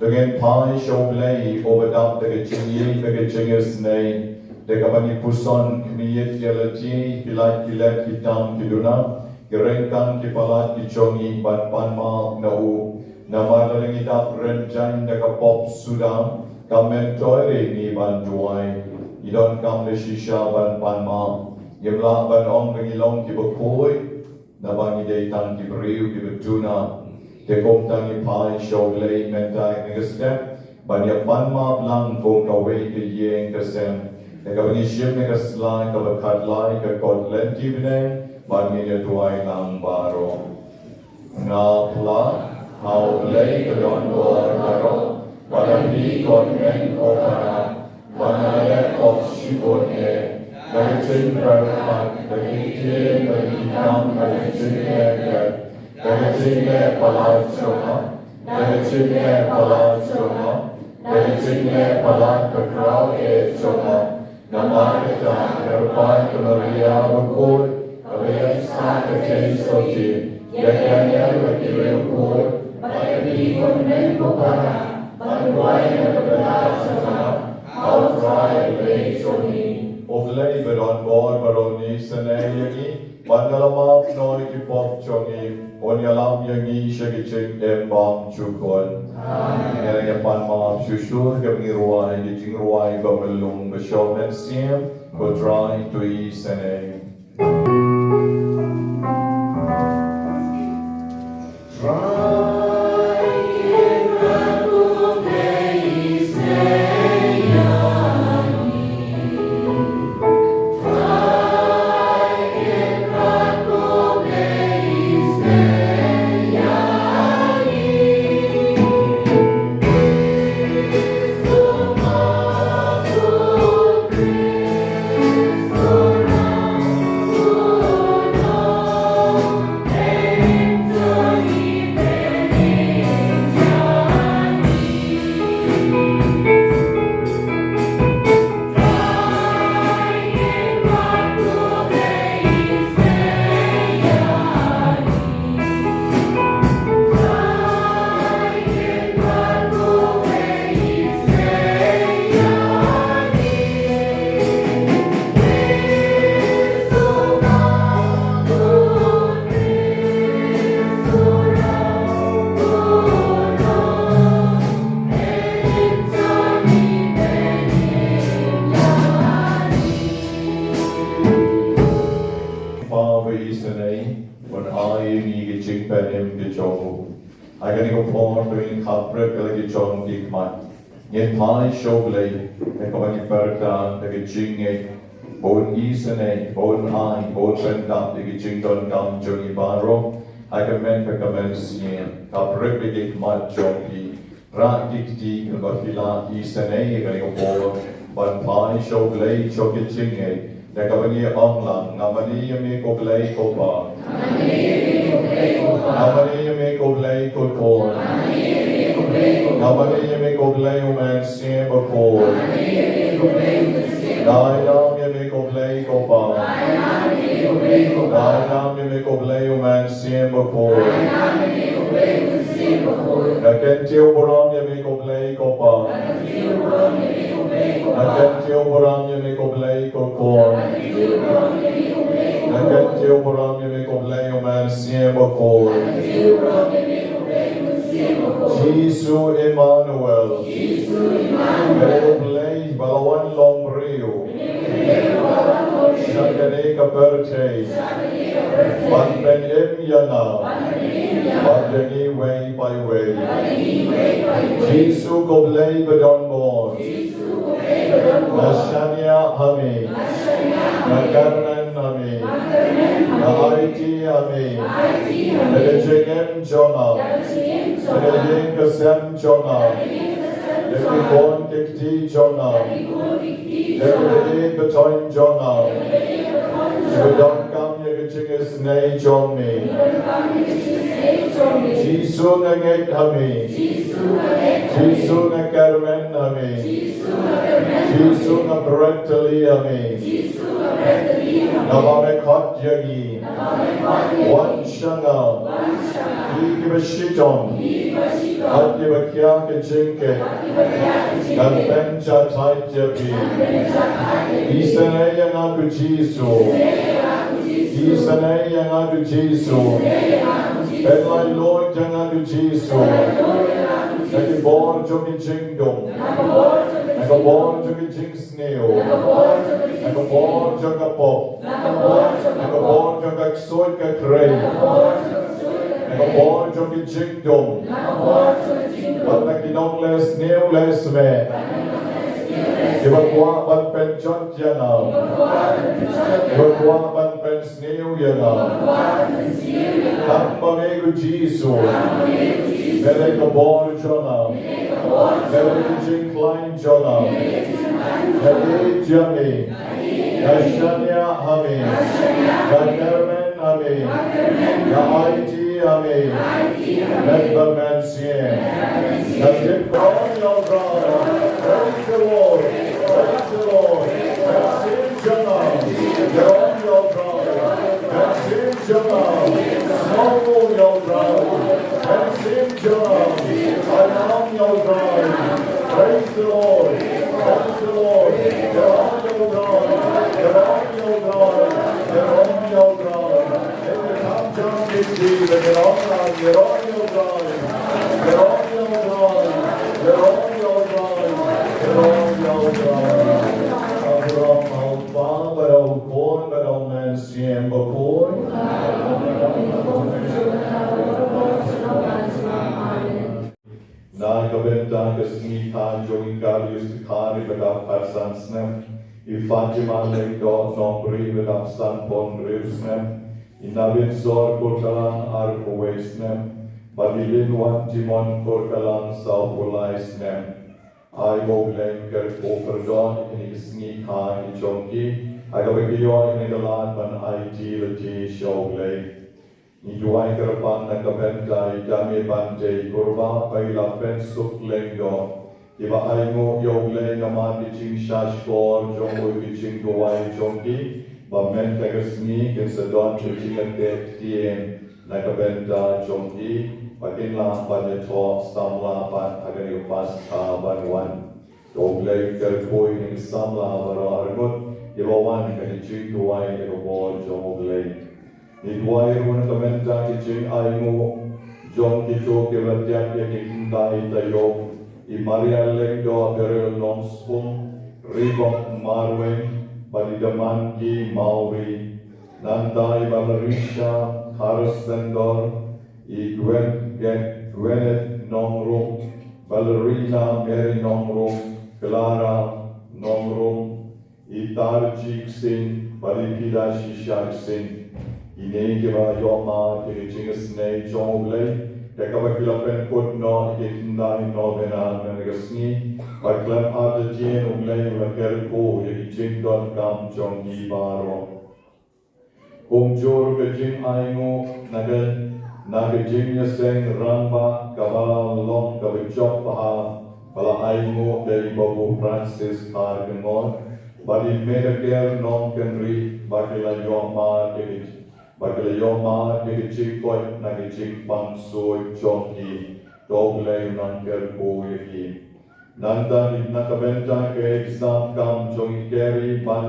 Dengan pai shoblay obadam dengan cingil dengan cingus nei dengan bani puson kemiyet jalati kilat kilat hitam kiduna gerengkan kipalat kicongi ban panma nau nama dalang idap rencan dengan pop sudah kamen toire ni ban duai idon kam le shisha ban panma yemla ban ong bengilong kibakoi nabang idei tang kibriu kibetuna Tekom tangi pai shoglay mentai ngegestem banyak panma blang kong kawai ke yeng kesem nekabani shim negeslai kabakat lai ke kot lenti bine bani dia tuai lang baro na pula hau lay ke don bor baro badani kot men kopara banaya of shibon e nagecing berkat dari kien dari hitam dari cingek dari cingek palat cuma, dari cingek palat cuma, dari cingek palat berkerau cuma. Nama kita berpan kemeria berkut, kemeria sah kecil soci, yang berkiri berkut, bagi konven kopara, bantuan yang berbelas sama, outrai lay soni. Oglay beron bor beroni senai lagi, bandalama noi kipop congi. Onyalam yang ni syagicing embang cukon. Yang yang pan maaf syusyur kami ruai di jing ruai bamelung besyom dan siam kodrai tui seneng. Yen pai shoglay, ekabani perda, degi jinge, bon isane, bon ai, bon pendap, degi jingdon gam jongi baro, agamen pekamen sien, kaprek degi mat jongi, rak dikti, kebafila isane, ekabani obor, ban pai shoglay, choki jinge, ekabani onglang, ngamani yame koglay kopa, ngamani yame koglay kokor, ngamani yame koglay uman sien bakor, dainam yame koglay kopa, dainam yame koglay uman sien bakor, nakentiu boram yame koglay kopa, nakentiu boram yame koglay kokor, nakentiu boram yame koglay uman sien bakor. Jesus Emmanuel, Balawan Long Rio, Shabani ka birthday. Ban pen im yana. Ban yangi way by way. Jisu ko blay badon bon. Nashanya hami. Nakarnan hami. Nahaiti hami. Nadajingem jona. Nadajing kasem jona. Nadajing kikti jona. Nadajing batoin jona. Nadajing kam yagachingis nay jomi. Jisu nangit hami. Jisu nakarmen hami. Jisu nabrentali hami. Namamekat yagi. Wan shanga. Ikibashiton. Adibakya kajinke. Ganbencha taityapi. Isanaya ngaku Jisu. Isanaya ngaku Jisu. Benlai Lord jangaku Jisu. Nakibor jogi jingdom. Nakabor jogi jingsneo. Nakabor joga pop. Nakabor joga ksoy ka krei. Nakabor jogi jingdom. Bat nakinong les neo les me. Ibagwa ban pen jot yana. Ibagwa ban pen sneo yana. Tampa megu Jisu. Mele kabor jona. Mele jing klein jona. Mele jami. Nashanya hami. Nakarmen hami. Nahaiti hami. Nedbaman sien. Najib on your brother. Praise the Lord. Praise the Lord. Nasim jana. You're on your brother. Nasim jana. Snow your brother. Nasim jana. I'm on your brother. Praise the Lord. Praise the Lord. You're on your brother. You're on your brother. You're on your brother. In the come down with Jesus. You're on your brother. You're on your brother. You're on your brother. You're on your brother. Abraham alfa, but al corn, but al man siem bakhuid. Nagabenta kasmita jogingarius tikari vedap parsansnem. Ifatima lengdo nombri vedap sanpon rivsnem. Inavin sor kurtalan arkowaisnem. Badilin wan timon kurtalan saupulaisnem. I will lenker overdon in his sneak high in Jonki. I go with you in the land when I deal the show lay. Niduai kerpan na kabentai dami bante kurba paila pensuk lengdo. Iba aimu yog leng amati ching shashkor jongo ching duai Jonki. Ba mente sneak in sedon ching tien na kabenta Jonki. Pakinlah pada to samla pan agar yupas kaban wan. Doglay kerkoi ning samla baro argut ilawan kani ching tuai ilobor joglay. Nidwai run kamenta kiching aimu jong kito kelatyak yakindai tayo. Imaria lengdo agarel long spung ribok marweng badidaman ki mauri. Nantai balarisha harus sendor. Gwenet Nongrum, Ballerina Mary Nongrum, Clara Nongrum, Itarjik Singh, Balipida Shishak Singh, Inegiva Yoma, Kirichingas Nay Jongley, Tekabakila Putno, Ikindai Nobena Banyngkong, Baklan Adatien Umlay Lakerko, Yichingdon Kam Jongi Baro. Kumjur Kajing Aingo, Nagal. Nagajimya seng ramba kabala long kabijok paha pala aimu dari Babu Francis Kargengon badi medager non kenri bakila yoma kegit koit nagijik pangsoy Jonki dogle nangker ko yaki nanda nakabenta ke exam kam Jongi keri ban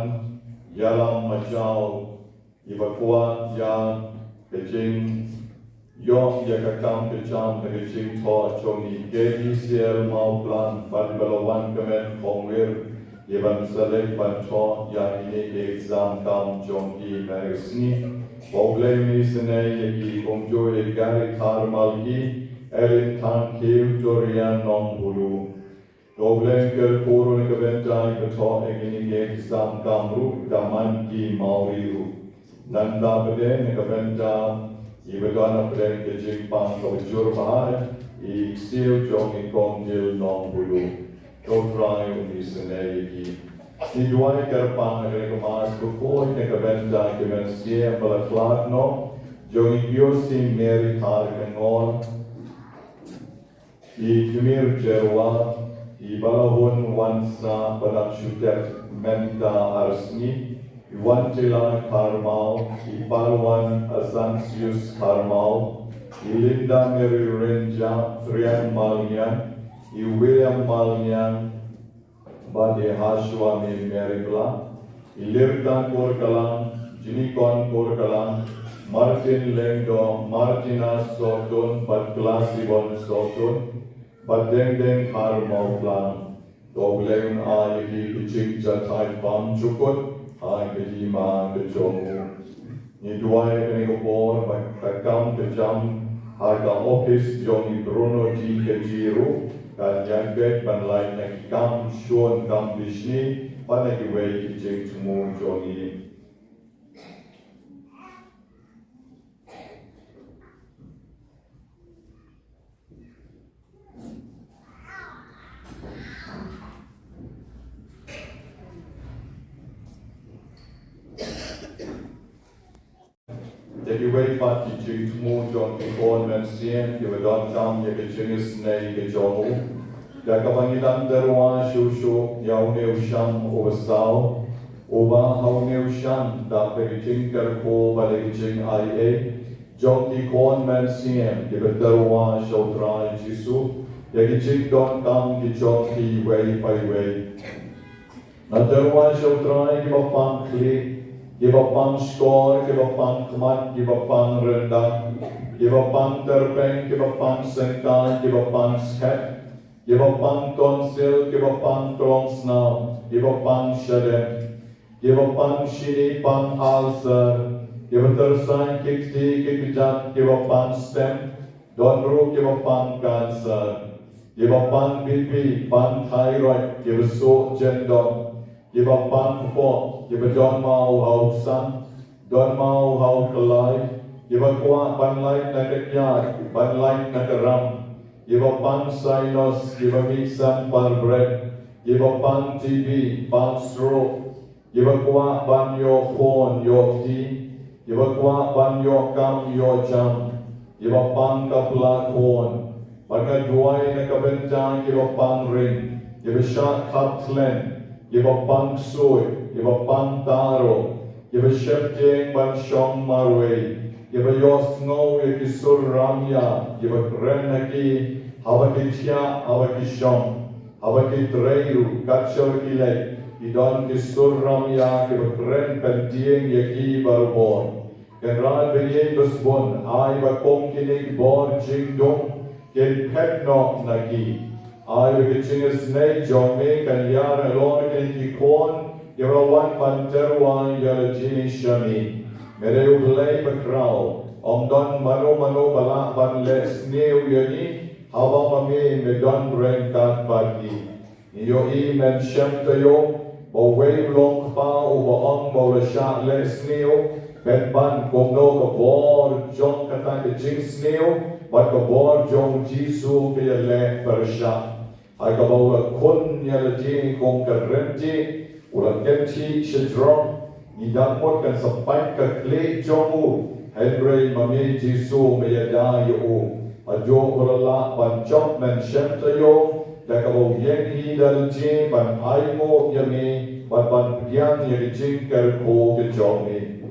yalam majau ibakwa ya kejing Yom yakakam kejam kejing to Jongi kegi siel mau plan badi balawan kemen kongwir Yeban salek ban cho yang ini exam kam jong ki nagsni. Bogle mi sene yeki kongjo egari karmal ki elin tan kim Dorian non hulu. Bogle ker poro ne kabentai beto egini exam kamru daman ki mauriru. Nanda bede ne kabenta ibadana bede ke jingpang ko jur bahar I siêu jong I kong dil non hulu. Try uni senegi. Ni duai kerpang re Mass Bakhuid Nobena Banyngkong balaklat no jong iosi meri har kangol. I kumir jerwa I balahun wansa badak syutek menta arsni I wantila karmau I palwan asansius karmau I linda meri renja trian malnya I William Malnya Bade Hashwa mi Meribla I Lirtan Korkalang Jinikon Korkalang Martin Lengdo Martina Soton Bad Klasibon Soton Bad Deng Deng Harmau Plan Dogleng Ayaki Ichik Jatai Bam Chukut Ayaki Ma Kejomu Ni Duai Kenegopor Kakam Kejam Harga Office Johnny Bruno T. Kejiru Dan yang bet ban lain nak kam shon kam bishni pada kiwei kijeng tumu Johnny. Jadi wei pat kijeng tumu Johnny kon mensien kiwadon kam ya kijeng snei kejomu. Da kapangilan derwa shushu yauneu sham ovasau Oba hauneu sham da pekijing kerko balekijing IA Jonki kon mensien kibaderwa shautrai jisu Yakijing don kam kijonki wei pai wei Na derwa shautrai kibapang kli Kibapang skor, kibapang kmat, kibapang rendang Kibapang terpeng, kibapang sengkang, kibapang sket Kibapang tonsil, kibapang tlongsnau, kibapang shadem, kibapang shini pang ulcer, kibatersai kikti kikijat, kibapang stem, donru kibapang cancer, kibapang BP, pang thyroid, kibasuk jendong, kibapang pot, kibadon mau hau sang, don mau hau kelai, kibakwa ban lain nakakyat, ban lain nakaram, Kibapang sinus, kibamisan par bread, kibapang TB, pang stroke, kibakwa ban yo phone, yo tea, kibakwa ban yo kam, yo jam, kibapang kapla phone, pagkaduay na kabentang kibapang ring, kibasyak kaptlen, kibapang soy, kibapang taro, kibasyak ban syong marway, kibayos ngo yakisur ramya, kibakren naki, Hawakitya, hawakishong, hawakitreiru, katshawakilay, idon kisurramya, kibakren kantieng yaki barbon. Kenral beyen basbon, ay bakong kinig bor jingdong, ken petno nagi. Ay bakichingas nay jome kanyara lor ken kikon, kirawan panterwan yalajini shami. Mereu blay bakraw, omdon mano bala ban les neu yani, Hawa mami medon rengkat pagi. Iyo I men shem tayo, bo wave long pa o bo ong bo rasha le sneo, ben ban komno ka bor jong kata ke jing sneo, bat ka bor jong jisu ke le parasha. Ay ka bo kun ya le jing kong ka renti, ulang kenti shidrong, idamot kan sampai ka kle jongu, Henry mami jisu me yada yo. Ajo kolala pancok men shemtayo dakabo yen hi dalje ban aimo yami ban pian yeri kerko ke jomi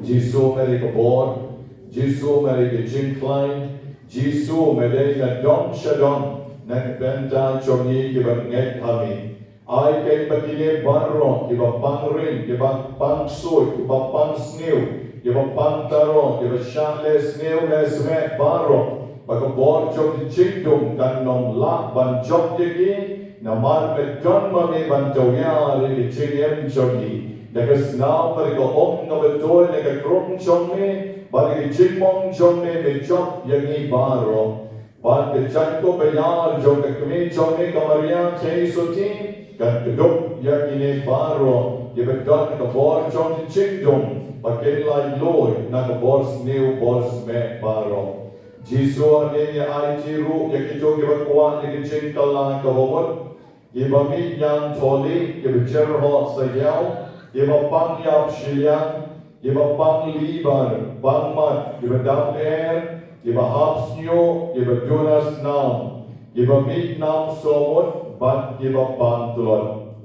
Jisu meri kabor Jisu meri ke jinkline Jisu meri na dom shadon nan benta jomi ke ban ngek kami ai ke bakile barro ke ba pangrin ke ba pangsoy ke ba pangsnew ke ba pangtaro ke ba shangle snew lesme barro Baka bor jok di jingdong kan nong la ban jok yagi Namar Don Mame Bantoya, the Chilian Johnny, the Snow, the Om of the Toy, the Krum Johnny, but the Chimong Johnny, the Chop Yangi Baro, but the Chanko Bayar, John the Kumi Johnny, Kamaria, Chesoti, got the Duk Yakine Baro, give a dot the board Johnny Chingdom, but get like Lord, not the boss new boss me Baro. Jisua ni IT ru yakito give a quan, the Chinkala Kavot. Give a meat young tolly, give a general sayel, give a bang yap shilian, give a bang liban, bang mat, give a down air, give a hop snow, give a dunas nam, give a meat nam somot, but give a bang tulot.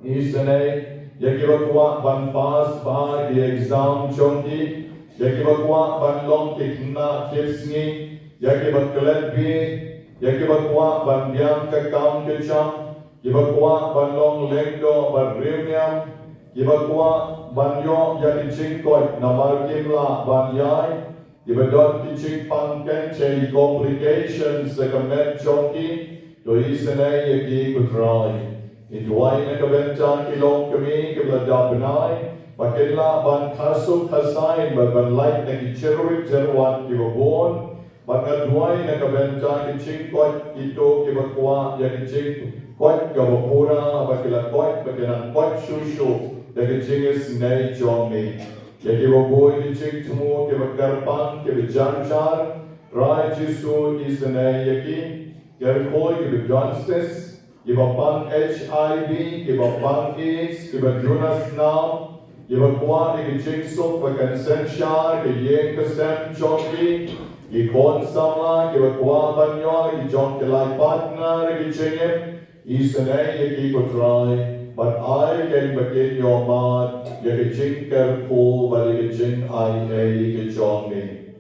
Isane, ya give a kwa ban pass by the exam chonki, ya give a kwa ban long kikna kisni, ya give a kletbi, ya give a kwa ban biang kakam kicham. Ibakwa banlong lengdo barriam, ibakwa banyo yaki chingkot namar kimla banyai, ibadot kiching pangken che complications the kamet chonki, to isane yaki kutrai. Ituai na kabenta kilong kami kibla dabnai, bakila ban kasu kasain ban light na kichiruit jerwat kibabon, bakadwai na kabenta kichingkot ito kibakwa yaki ching. Quite Gavapura, Bakila quite, Bakilan quite shushu, the Gijingis nay John me. Yakiva boy, the ching to move, give a garpan, give a janchar, Rai Jisu is an Yaki, Yarkoi, give a Johnstis, give a pan HIV, give a pan AIDS, give a Jonas now, give a quan, the Gijing soap, Bakan Senshar, the Yankasem Chonki, Ikon Sama, give a qua banyo, the John Kilai partner, the Gijingim. Isane yaki ko try, but I can begin your mouth, yaki chinker po, but yaki chin I yaki chong me.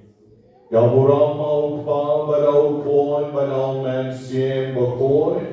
Yaburam au pa, but au corn, but au man siem bakoi.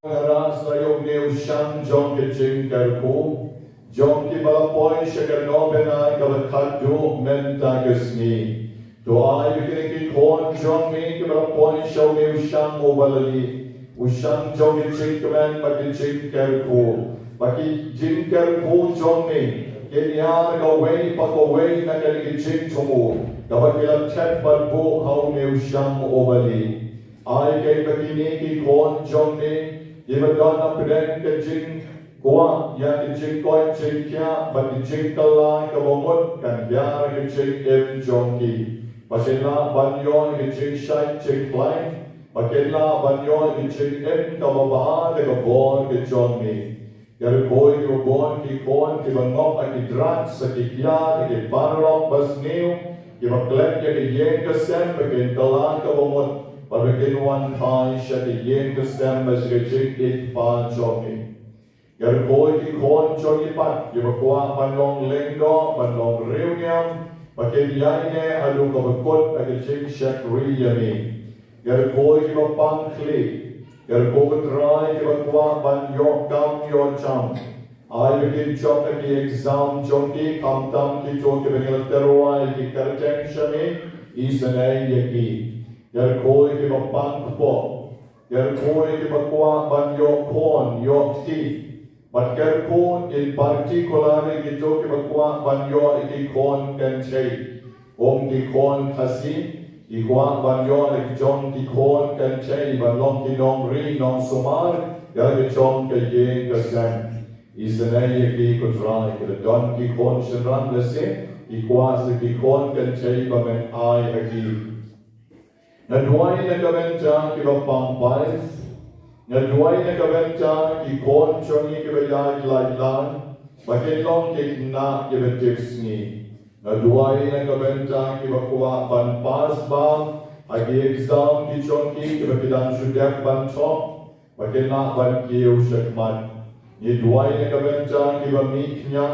Rasa yung new shang jong ki chinker po, jong ki balapoy shaker nobena kavat menta gasni. Do I begin to call John me, give a point, show me Usham Ovalali, Usham John Chinkman, but the Chinkerpo, but he Jinkerpo John me, Kenya away, pack away, not a chink to move, the Bakila Chat but go how me Usham Ovali. I gave a Kiniki call John me, give a don up the Jink, go on, ya the Chinkoi Chinkia, but the Chinkala, Kavamut, can yar the Chink M. Jonki. Bakila banyo iching shai ching klein, bakila banyo iching em kababa de gabon ke John me. Yarkoi ki gabon ki kon ki bangop aki drat sa ki kya ki parlok bas new, ki baklek ki yen ka sem bakin talan ka bamot, bakin one time sha ki yen ka sem bas ki ching it pa John me. Yarkoi ki kon John ki pat, ki bakwa banlong lengdo, banlong reunion. Bakin yaine alu kabakot agaching shakri yami. Yarkoi kiba pangkli. Yarkoi try kiba kwa ban yok kam yo cham. I begin chok ki exam chonki kam tam ki chok ki begin terwa ki karteng shami isane yaki. Yarkoi kiba pangpo. Yarkoi kiba kwa ban yok kon yok ti. But Gerpo in particular, the joke of a banyo, a con can say, the con Kasi, Iquan banyo, a John the con can say, but long the long ring, non sumar, the John can ye the same. Is the name could ride, the donkey con should run the same, Iquas the con can say, but an eye again. And why the government give a pump pies? Naduay na kabenta ki kon chongi ki bayay lailan, bakin long ki na ki betips ni. Naduay na kabenta ki bakwa ban pas ba, agi exam ki chongi ki bakidan shudek ban chok, bakin na ban ki ushakman. Naduay na kabenta ki bamik niya,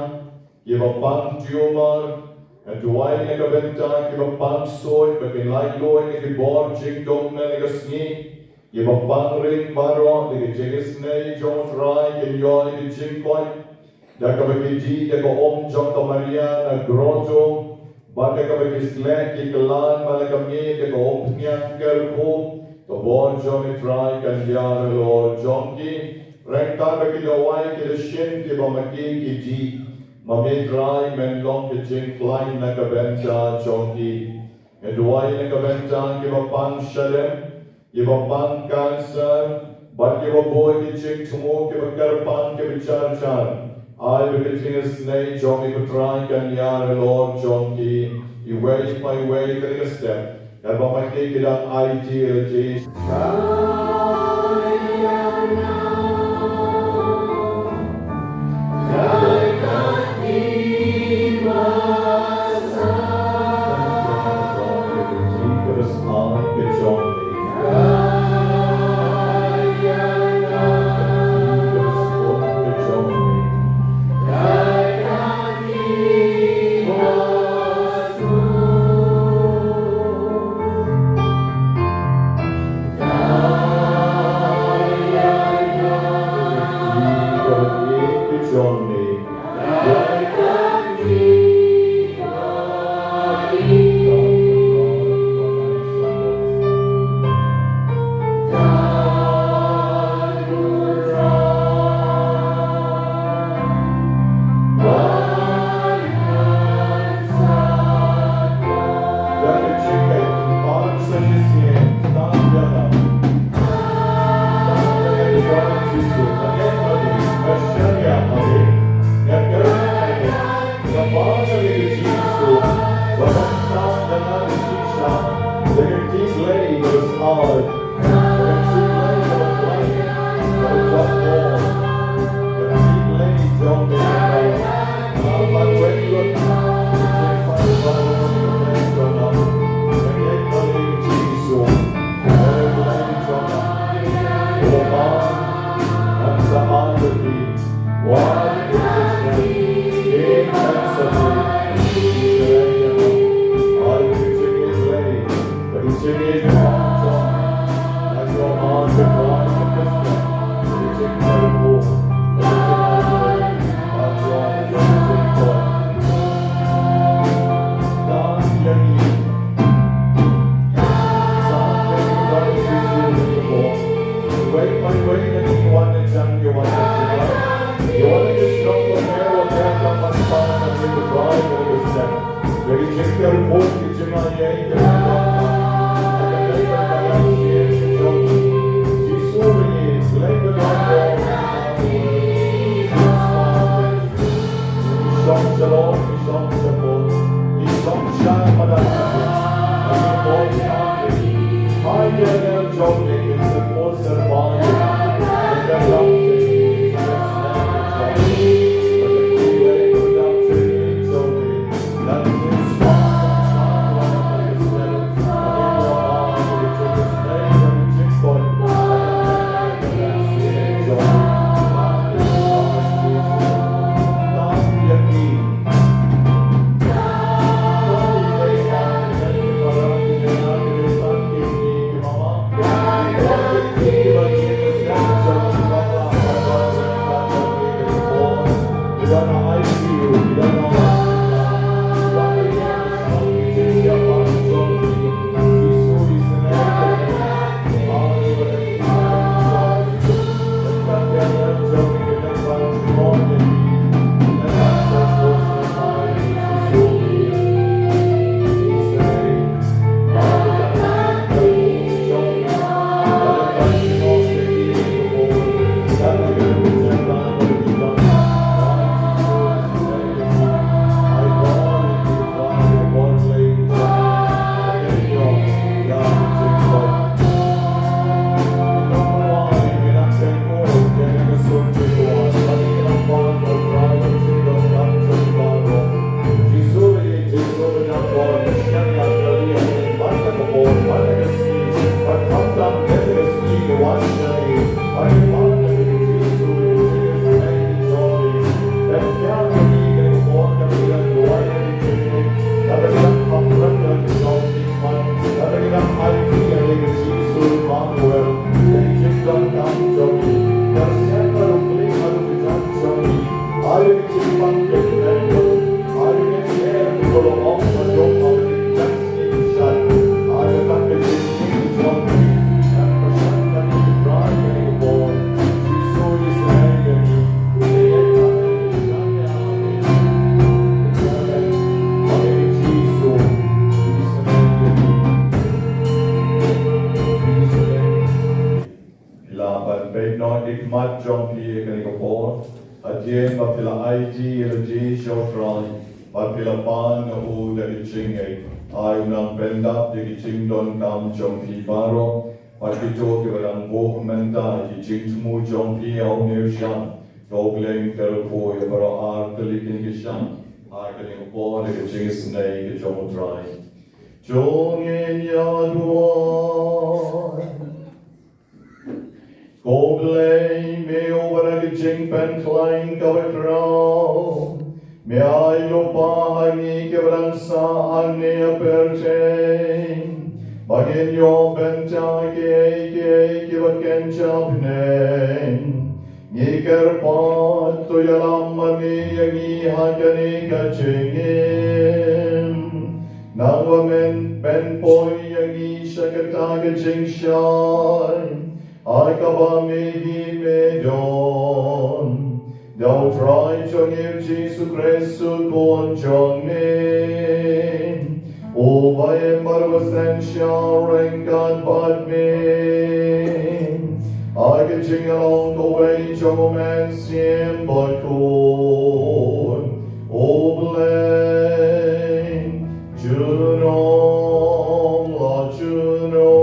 ki bapang tumor, naduay na kabenta ki bapang soy, bakin lailoy ki bor jingdong na nagasni. Give a bangring baro, the Jigis Nay, John Rai, and Yoy, the Chinkoi, the Kabaki, the Om Jonka Maria, the Grotto, Baka kapag islek ikalan malakami kagom nyang kerko kabon Johnny try kanyar Lord Jonki rekta bakilawai kidashin kibamaki kiji mami try menlong kijing klein nakabenta Jonki Edwai nakabenta kibapang shalem kibapang cancer but kibaboy kijing tumo kibakarpan kibicharchar I will continue to say, John, we try can yar Lord John ki, you way my way, take a step. That what my take it up, ideology. wat jong pi kan ko por adien ba pila IT le ji show try ba pila pan u de ching ai ai nang benda de ching don kam jong pi baro ba ki to ke ram bo menta ki ching mu jong pi au ne shan go gleng tel ko ya baro ar de kin ki shan ai kan ko por de ching snai ke jong try jong en ya duo Goblei me over a jing pen klein gawekro. Me ai lo pa hangi kebransa anne aperte. Bagin yo benta ke baken chapne. Ni kerpa to yalam mani yagi hakani kachingim. Nangwamen ben poi yagi shakataga jing shine. I kaba me don. Thou try jong im Jesu Christu kon jong me. O bayan barwasan siya rengkat bad me. I can sing along the way jong man siem bakhuid. O blame junong la junong.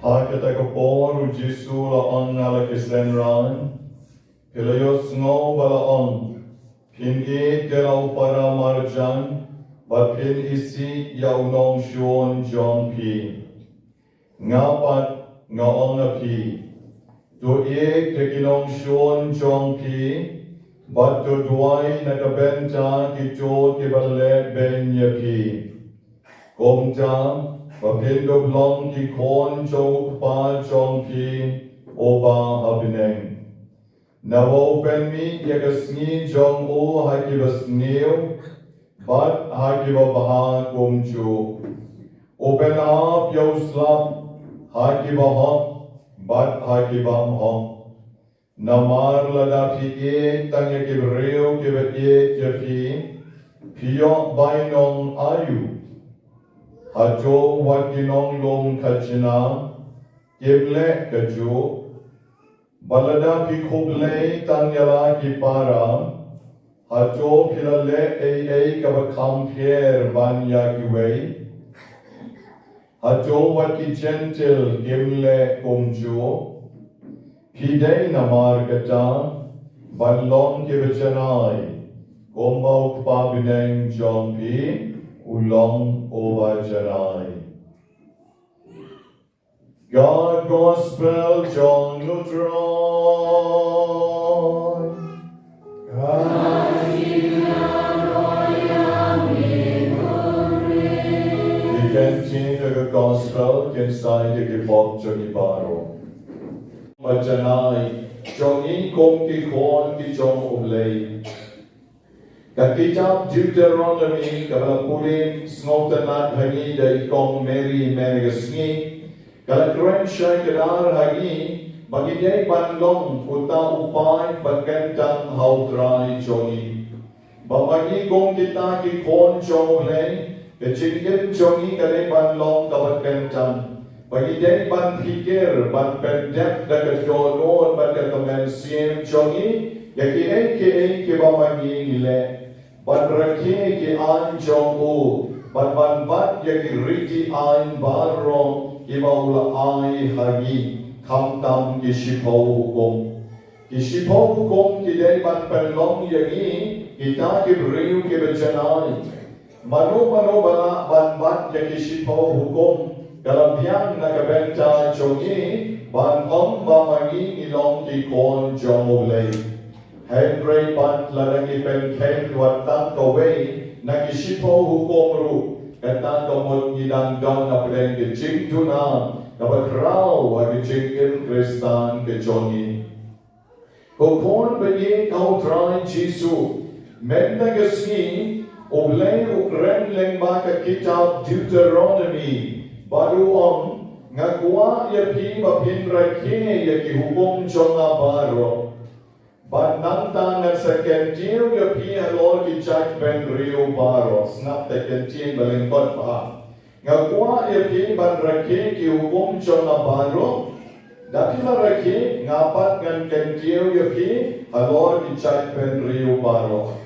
Hakata kapor u Jesu la on ala kisrenran. Pilayos ngo bala on. Pin e gelau para marjan. Ba pin isi yau nong shuon John P. Ngapat ngaong na P. Do e tekinong shuon John P. Ba do duay nakabenta kito kibale ben ya P. Komta Bapindo blong ki kon jok pa John P. Oba habineng. Nawo pen mi yagasni jong o hakibas niu. But hakiba baha kumchu. Open up your slum. Hakiba hom. But hakibam hom. Namar ladati e tanya kibreo kibet e jafi. Piyok bainong ayu. Hajo wakinong long kachina. Kible kajo. Balada pikuble tanyala kipara. Hajo pilale e kabakam pier banya kiwei. Hajo waki gentle gimle kumjo. Pidei namar kata. Banlong kibajanai. Gombau kpabineng jompi. Ulong oba janai. God Gospel John Lutron. The gospel can say the bok jogi baro. Bajanai jogi kong ki kon ki jong oblay. Kitab Deuteronomy kabalapurin snotanat hagi day kong Mary Menegasni. Kalakren siya kadar hagi bagay panlong uta upay bagkentang hautray jogi. Bamagi kong kita ki kon jong oblay. Kecilin jongi kare ban long kabat kentang. Bagi day ban pikir, ban pendek dan kejodoh ban kemensian jongi. Yaki ke bamangi ile. Ban raki ki an jong u. Ban bat yaki riti an barong. Iba ula ai hagi. Kamtam ki shipau hukum. Ki shipau hukum ki day ban pendong yaki. Kita ki riu ki bejanai. Mano bala ban yang isipaw hukum dalam yang nakabenta jongi ban bamangi ilong ki kon jongoblay. Henry ban larangi pen watang kaway nakisipaw hukum ru katang kamot ngidang daw na pren ki jingdu na kabakraw wagi jingin kristan ki jongi. Kukon bagi kau try Jesu menda gasni Oleh ukren leng baka kitab Deuteronomy baru ngakua ya pi bapin rakhe ya ki hukum jonga baro banang tangan sekentil ya pi halor ki chak ben rio baro snap tekentin balengkot pa ngakua ya pi ban rakhe ki hukum jonga baro dati rakhe ngapat ngan kentil ya pi halor ki chak ben rio baro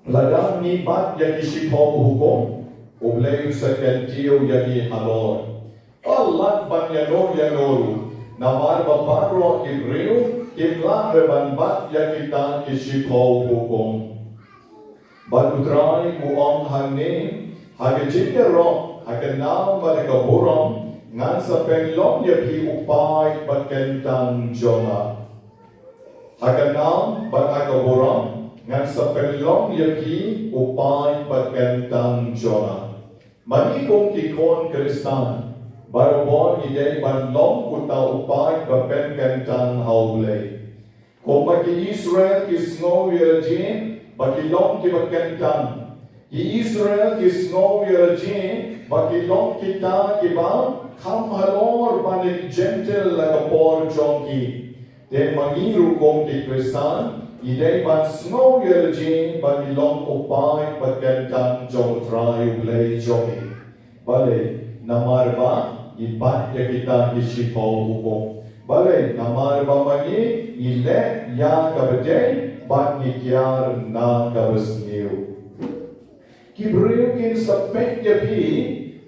Ladang ni bat yang isipaw hukum, ublay sa kentiyo yang halor. Allah banyano yanoru, namar baparo ibriyo, imlang reban bat yang kita isipaw hukum. Batutray muong hangin, hagajikero, haganam balikaburom, ngan sa penlong yapi upay batkentang jonga. Haganam balikaburom, ngan sa penlong yapi upay pagkentang Jonah. Mani kong kikon Kristan, barabon idey banlong kuta upay pagkentang haulay. Kung bagi Israel kisno wirajin, bagi long ki pagkentang. Ki Israel kisno wirajin, bagi long kita kibang kamhalor panig gentle lagapor jongki. Den mangiru kong ki Kristan, idey ban snow yerjin bagi long upay pagkentang jong try play jogi. Bale namarba ipat ya kita isipaw hukum. Bale namarba magi ile ya kabajay bat nikyar na kabasniu. Kibriukin sa pek yapi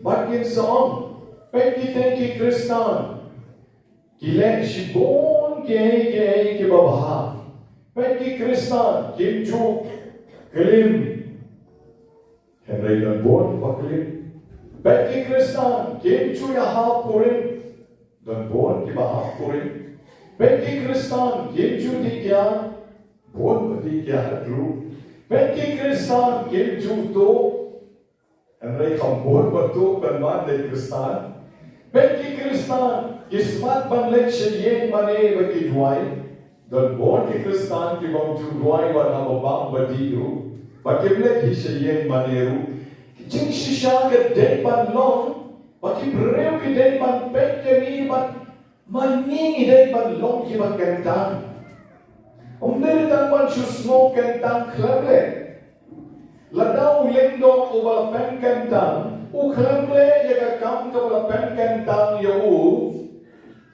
bakin song, pekite ki Kristan, kile shibon ke babha, peki Kristan, kimchu, kelim, Henry dan bon baklim, peki Kristan, kimchu yaha purim, dan bon ki baha purim, peki Kristan, kimchu dikya, bon dikya hadru, peki Kristan, kimchu to, Henry kambon batu berman de Kristan, peki Kristan, kismat banlek sheyeng mane bagi duai, dan bon ki Kristan ki bang ju duai wan hababam badiru, bakimlek hi sheyeng maneru, jing shisha ke day ban long, baki breu ki day ban pek ke ni ban mani day ban long ki ban kentang, umdir tan ban shusmo kentang klable. Ladau lendong ubal pen kentang, uklemle yaga kam ka ubal pen kentang yau,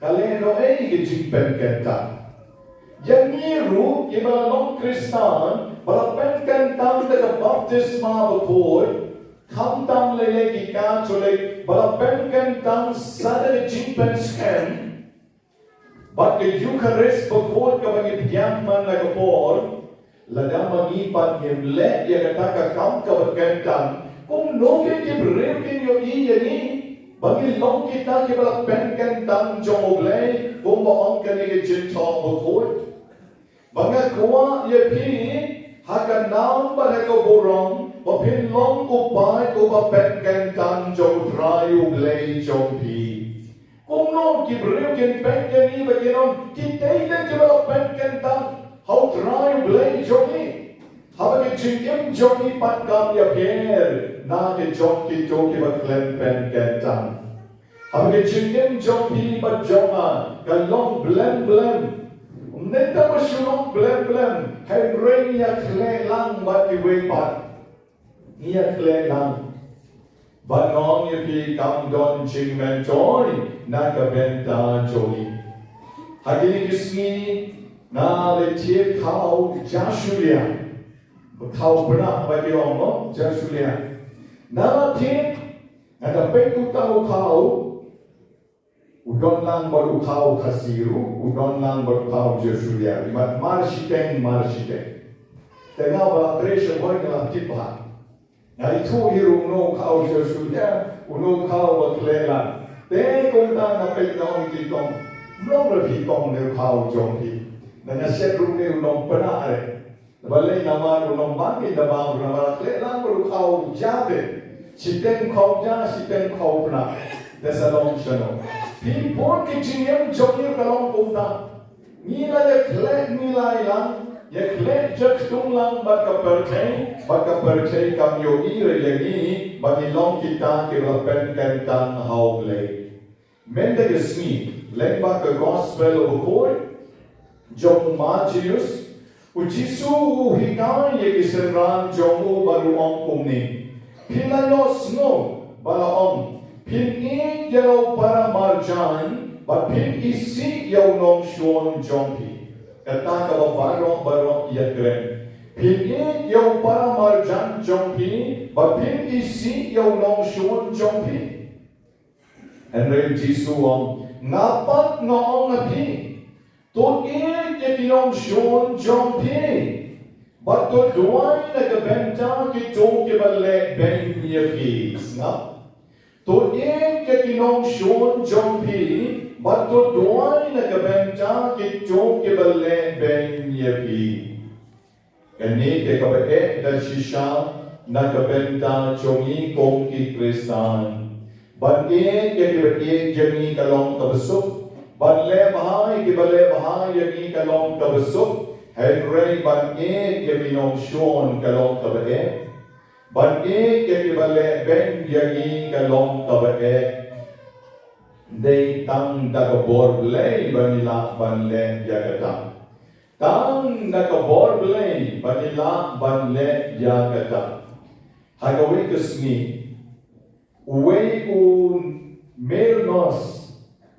kaleno ke jing pen kentang. Yang miru ibal long Kristan, bala pen kentang daga baptisma bakhuid, kam tang lele kika chole, bala pen kentang sada jing pen skem, bat ke Eucharist bakhuid ka bagi biyang man laga por, Ladang mengipat gemlek yang kata kam kebentang, kum nongke kibreu kinyo iya ni, bagi long kita kibala pen kentang jongoblay, kum baong kani jintong bakhuid. Banga kuwa ye pi hakan naam bareko borong, bapin long upay kuba pen kentang jongotrayu blay jongpi. Kum nong kibreu kin pen kani baginon, kitay na kibala pen kentang. How try blame jogi? How ke jingim jogi pat kam ya pier na ke jogi baklem pen kentang. How ke jingim jogi pat jonga kalong blem. Neta masyulong blem. Hay rain ya kle lang bat iwe pat. Ya kle lang. Banong ya pi kam don jing men joy na ka benta jogi. Hagini kisni na le tiep kau Joshua, kau benak bagi orang Joshua. Na tiep ada peku tahu kau, udon lang baru kau kasiru, udon lang baru kau Joshua. Imat marshiteng. Tengah bala treasure boy dalam tipa. Na itu hiru no kau Joshua, uno kau baklelan. Tengok na pek naon kitong, belum lebih kong ne kau jongki. Nanya setrum ni unong pernah balai nama unong bangki dabang nama lek lang baru kau jabe siteng kau pernah desalong chano pipon kicingem jongir kalong punta nilai nilai lang ya klek jak tung lang baka percay kam yo ire lagi bagi long kita kira pen kentang haule mende gesmi lek baka gospel bakhuid Jong Majius, ujisu hikai ye kiseran jongu baru ong kumni. Pilayos no balaong, pin yellow para marjan, but pin isi yaw nong shuon jongpi. Kata ka barong yakren. Pin yaw para marjan jongpi, but pin isi yaw nong shuon jongpi. Henry jisu ong, ngapat ngong api. Tot in kinong shon jongpi, but tot duay na kabenta ki jong ki bale ben yapi, nga. Tot in kinong shon jongpi, but tot duay na kabenta ki jong ki bale ben yapi. Kani ke kabae da shisha na kabenta jongi kong ki Kristan, but in ki jami kalong kabasuk. Banle bahai ki bale bahai yagi kalong kabasuk Henry ban yagi nong shon kalong kabae ban yagi bale ben yagi kalong kabae day tang dakabor blay banila banle yagata tang dakabor blay banila banle yagata hagawi kasmi uwe un mernos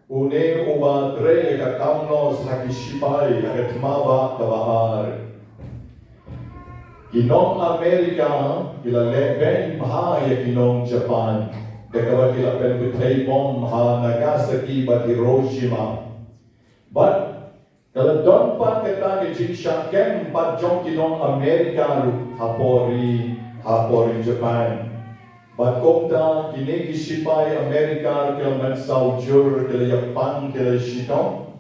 Une uba tre ka kamnos hakishipai hakatmaba kabahar. Kinong Amerika, kilale ben bahaya kinong Japan. Dekawat kila pen betray bom ha Nagasaki but Hiroshima. But kalau don pa kita ke jiksha kem pa jong kinong Amerika ru hapori Japan. But komta kini kisipay Amerika kila man Saujur kila Japan kila Shitong.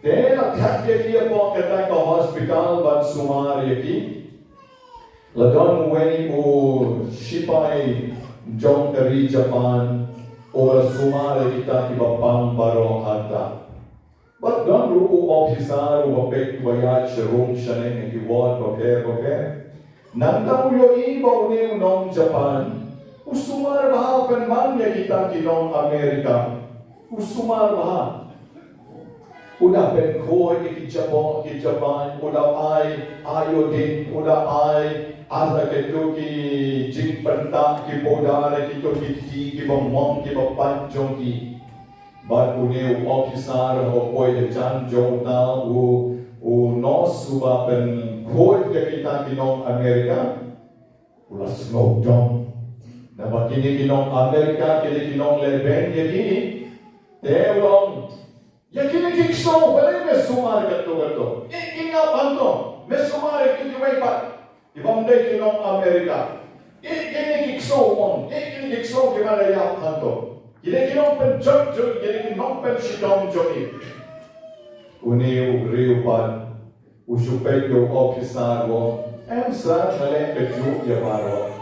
Tela khatya kia po kita ka hospital but sumar yaki. Ladon way o sipay jong kari Japan o sumar kita kiba pang baro hata. But don't ruku officer o bapek bayat room shaneng ki ward baker. Nandang yo iba uni unong Japan. Usumar baha penman ya kita kinong Amerika. Usumar baha. Udah pen koi ki Japan udah ai ayodin udah ai ada ketu ki jing penta ki bodare ki to ki bomong ki panjong ki. But uni officer ho koi de jan jong na u nos suba pen koi ya kita kinong Amerika. Ula snow dong. Na bakini kinong Amerika kini kinong leben yaki. Teolong. Yakini kikso wala mesumar gato. Kini abanto. Mesumar kini waipat. Ibang day kinong Amerika. Kini kikso on. Kini kikso gimana ya kanto. Kini kinong penjok, kini kinong penshitong joki. Uni ugriupan. Usupay yung officer mo. Emsa naleng kejuk ya baro.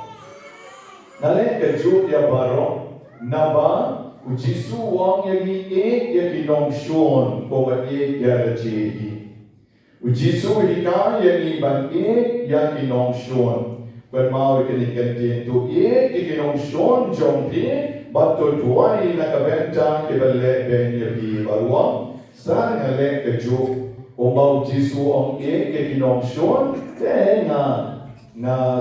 Naleng kejuk ya baro. Naba ujisu wang yagi ya kinong shon. Koba ya rajehi. Ujisu hika yagi ban ya kinong shon. Bermau kini kantin tu kinong shon jompi. Bato tuai nakabenta kibale ben yabi baruang. Sa ngaleng kejuk. Ombau Jisu ong ke kinong shon na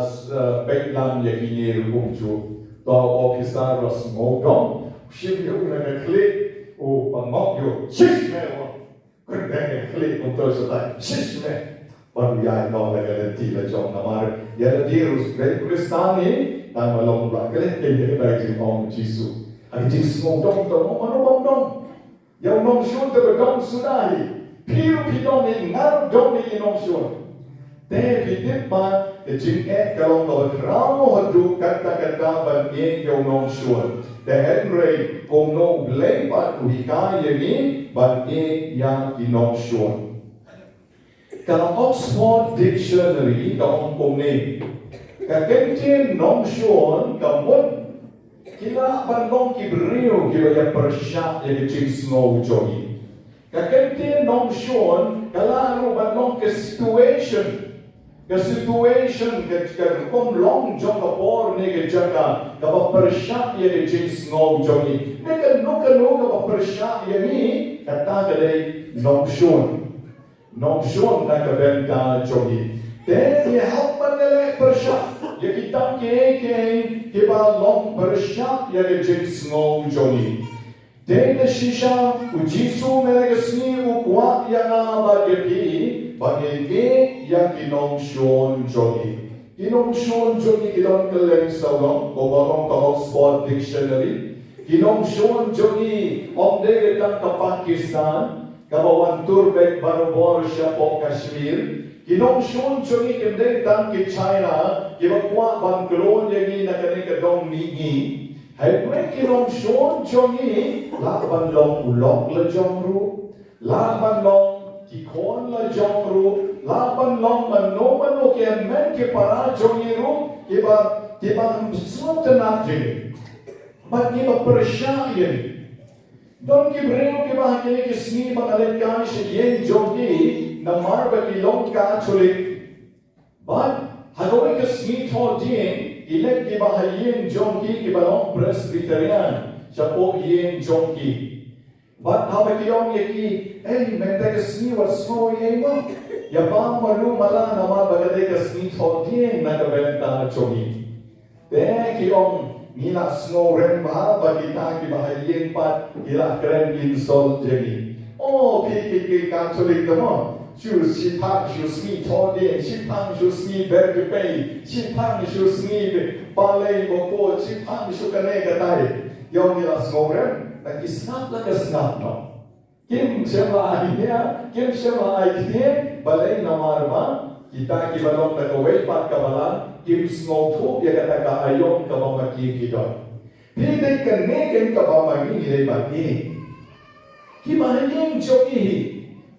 peklam yakini rubungju to officer ros ngogong ship yo na klik o pangok yo shish me kun ben klik untuk setai shish me baru ya no la garanti la jong namar ya dirus ben kristani tan malong ba kale ke ba ji ong Jisu ai Jisu ngogong to mo dong ya nong shon te dong sudai Piru pidoni ngar doni inongsion. David dipa jing kalong no haduh kata ban ye yo nongsion. The Henry kong no blepat uhikaya ni ban ye yang inongsion. Kalau Oxford Dictionary kaong ni kakentien nongsion kamon kila bandong kibriu kila persyak yang jing snow jogi. Kakenti nong shon kalaro banong ke situation ke kom long jong kapor ne ke jaka ka persyak ye ke snow jogi ne ke no ka persyak ye ni kata ke nong shon na ka benta jogi te ye help manele persyak ye kita ke ba long persyak ye ke snow jogi Dene shisha ujisu meregasni ukwa yana bageti bagenge ya kinong shon jogi. Kinong shon jogi kilon keleng sawang kobarong ka Oxford Dictionary. Kinong shon jogi omde getang ka Pakistan kabawan turbek barobor siya po Kashmir. Kinong shon jogi kimde getang ki China kibakwa bangklon yagi nakanika dong nigi. Hai kwen kinong shon jongi laban long ulok la jongru laban long kikon la jongru laban long mano ke men ke para jongi ru kiba sultanat jini but kiba persyaya don kibreo kiba kini kisni bangaletkan yen jongi na marba kilong ka chulik but hagawai kisni thodin Ilek ki bahayin jongki ki balong Presbyterian chapo yin jongki. But habakiyong yaki mente kasni wasno yema. Yabang malu mala nama bagade kasni thodien nakabenta jongi. Te kiyong nila snow ren ba bagita ki bahayin pat ila kren insol jegi. Oh ki Catholic demo. 就是胖就是你操练，是胖就是你背背，是胖就是你芭蕾不过，是胖就是个那个带。Yang kita sengorang, lagi senap lagi senap no. Kim siapa akhirnya, Kim siapa akhirnya, balai nama rumah, kita kibalong takawai pat kabalan, Kim sengor tu dia kata ka ayong kabamaki kita. Pilih keneken kabamaki ni bagi. Kim ayong jogi,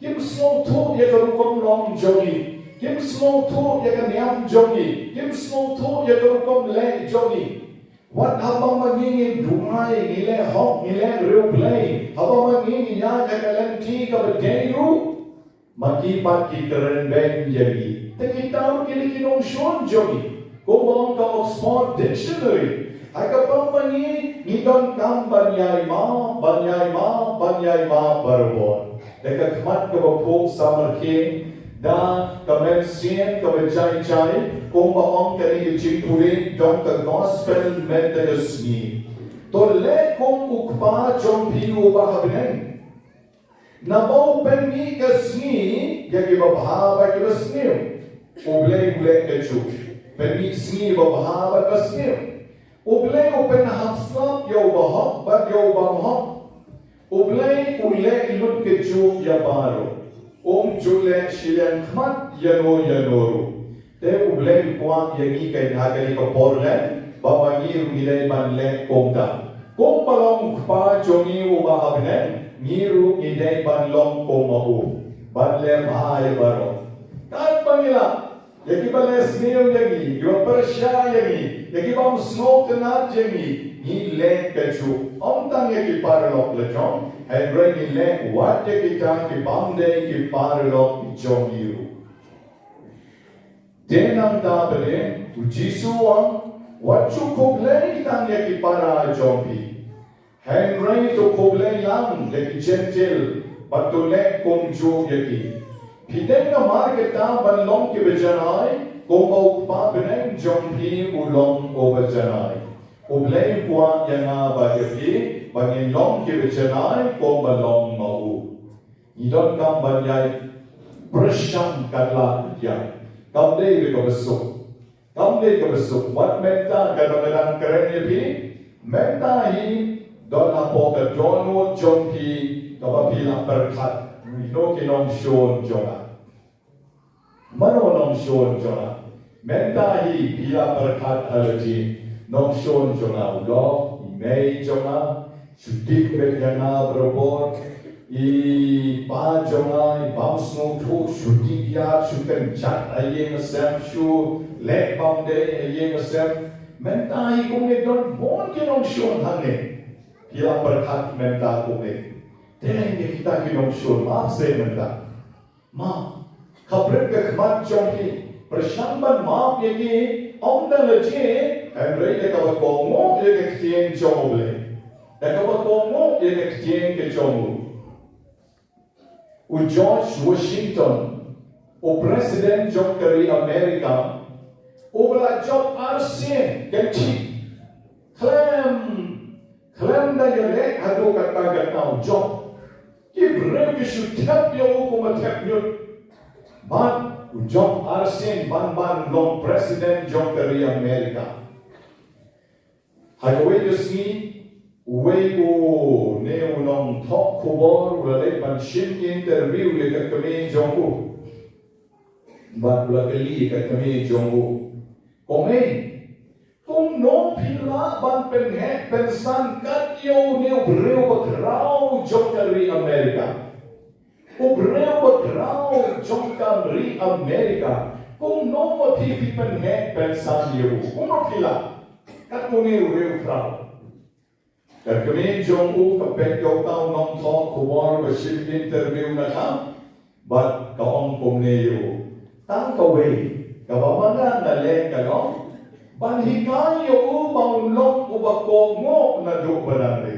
Kim sengor tu dia kerukam long jogi. Kim sengor tu dia kenyam jogi. Kim sengor tu dia kerukam le jogi. What habang magingin dumay, nile hok, nile replay, habang magingin ya kakalanti kabadayro, makipat ki keren ben yagi. Takitaw kinikinong shon jogi, kumong ka Oxford Dictionary, ay kapang mangi, nidon kam banyay ma, barbon. Dekakmat ka ba po sa marking, da kamensian kabajay-jay kung maong kani jingpuri dong ka gospel methodist ni tole kung ukpa jong piu bahabnen namo pengi kasni yagi babhaba kasni uble kechu pengi sni babhaba kasni uble open hapsap yo bahab bad yo bahab uble lut kechu ya baro Jule Shilian Kmat Yanoru. Te ubleng kuang yangi kay nagari ka porlen, babangir ngilay manle kongda. Kung palong pa jongi umahabnen, ngiru ngilay banlong komau. Banle mahay baro. Kahit pangila, yagi bales niyo yagi, yung persya yagi, yagi bang snow tenat yagi, ngilay kechu. Ang tang yagi paralok lechong, ay bring nile what kita ki bande ki parlo ki jomiru denang tabele tu jisuang what you koblei tang ya ki para jompi henry to koblei lang ya ki gentle batule komju ya ki pideng na marketa banlong ki bejanai komau pa beneng jompi ulong obajanai koblei kwa ya nga bagyapi bangin long ki bejanai ko balong mau idon kam banyai prasham kadla ya kam dei ko besuk what menta kadang keren ye pi menta hi don apo ka dono jompi ka pila berkat no ki long shon jona mano long shon jona menta hi pila berkat alaji long shon jona ulo imei jona Sudik berjana berobor, pa jonga, bams no tu, sudik ya, sukan cat ayeng asem shu, lek bam de ayeng asem, mentai kung don bon kinong shon hane, kila berkat menta kung Teng kita kinong shon, maaf saya menta, ma, kabret kekmat jongki, persyamban maaf yagi, om dan leje, emre de kawat kongo, de kektien jongoble. Nakapakongo yung nagtiyeng kechomu. O George Washington, o President John Kerry Amerika, o wala John Arsen, kenti, klem na yalek haduh katagat na John. Kibrem kisutep yung kumatep yun. Ban, o John Arsen, ban long President John Kerry Amerika. Hagawin yung sini, Weibo neunong top kubor ulale panshin interview le kami jonggu bat ulakali kami jonggu komen kung no pila ban penhe pensan kat yo neu breu bakrau jongkari Amerika o breu bakrau jongkari Amerika kung no motivi penhe pensan yo kung no pila kat mo neu breu krau kami jonggu kapek kau tahu nong talk kubor bersih interview nakam, bat kaong kumneyo, tang kaway, kabamana nalek kalong, banhikayo maulong ubakongo na do banare,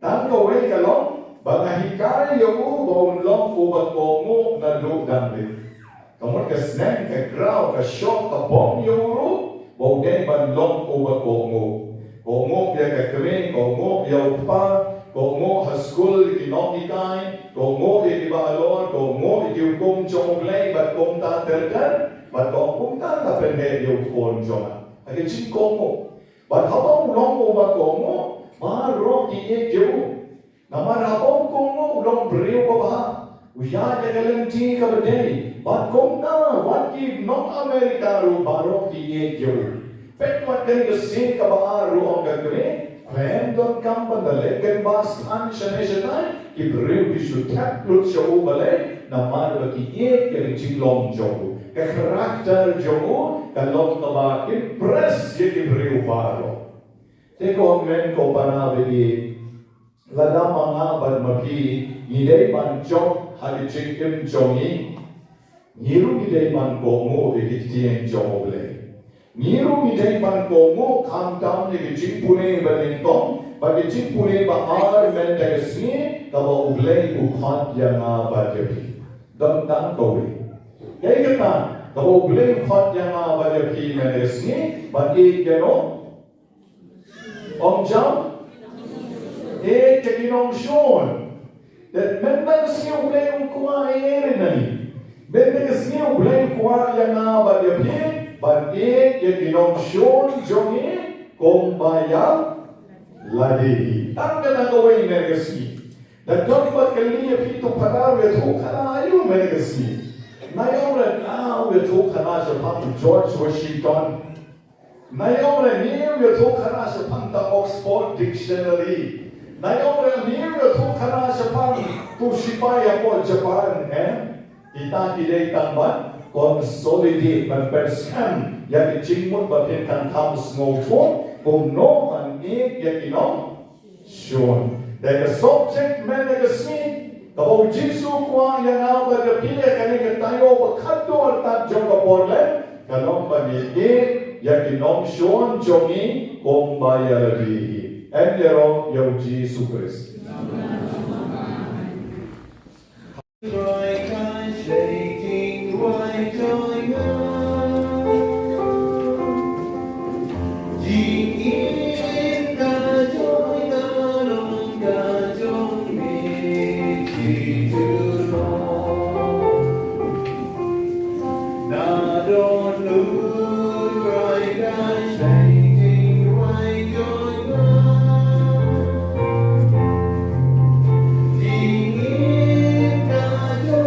tang kaway kalong, banhikayo maulong ubakongo na do banare, kamu kesneng kegrau kesok kabong yoro, baugen banlong ubakongo. Kongo ya kekering, kongo ya upa, kongo haskul ikinomikay, kongo ikibalor, kongo ikiukum chonglay, bat kong ta terder, bat kong ta napenhe yung kon chonga. Akin sin kongo. Bat habang long uba kongo, Baru di jauh. Nama rapom kongo long beriu baha. Uya jagalan ti kabadai. Bat kongna wati non Amerika ru baru di jauh. Pet wat kali kesin kabaha ru ang gagawin. Kwen don kampan dale ken bas an shanai ki beriu bisu tap lut jauh balai. Nama bagi kali jinglong jauh. Ke karakter jauh kalau kaba impress jadi beriu baru. Teko men ko pana bagi lada manga ban mapi idai ban jong hadi chikim jongi niru idai ban ko ngo bagi tien joble niru idai ban ko ngo kam down bagi chimpune Banyngkong bagi chimpune ba ar men dagsi kaba ublei ukhat yanga bajapi dam tang kowe kaya kata kaba ublei ukhat yanga bajapi men dagsi bagi keno Om Jam, keginong Sean. Dat men nagsiyo ulay yung kuha nani. Men nagsiyo ulay yung kuha yang ba diapin, ban keginong Sean jongi kumbayang ladi. Tangga na gawin nagasi. Nagkampat kaliya pito para weto kana ayo nagasi. Nayon na weto kana sa pang George Washington. Nayon niyo weto kana sa pang Oxford Dictionary. Nayon niyo weto kana sa pang Tushibaya po Japan. Kita kidai tamban consolidate berperskan yang dicimut batin kan tams ngofon kumno an yang inom shon. Dan subject man nagasi kapag Jisu kwa yang apa dapilya kanina tayo pagkado at jong kaporlen kalong pagiging yang inom shon jongi kumbayaladihi. Endero yung Jisu Christ. Shaking white going on. Jing in ka joy na long ka jong mi chi tu lo. Na don lu bright eyes shaking white going on. Jing in ka joy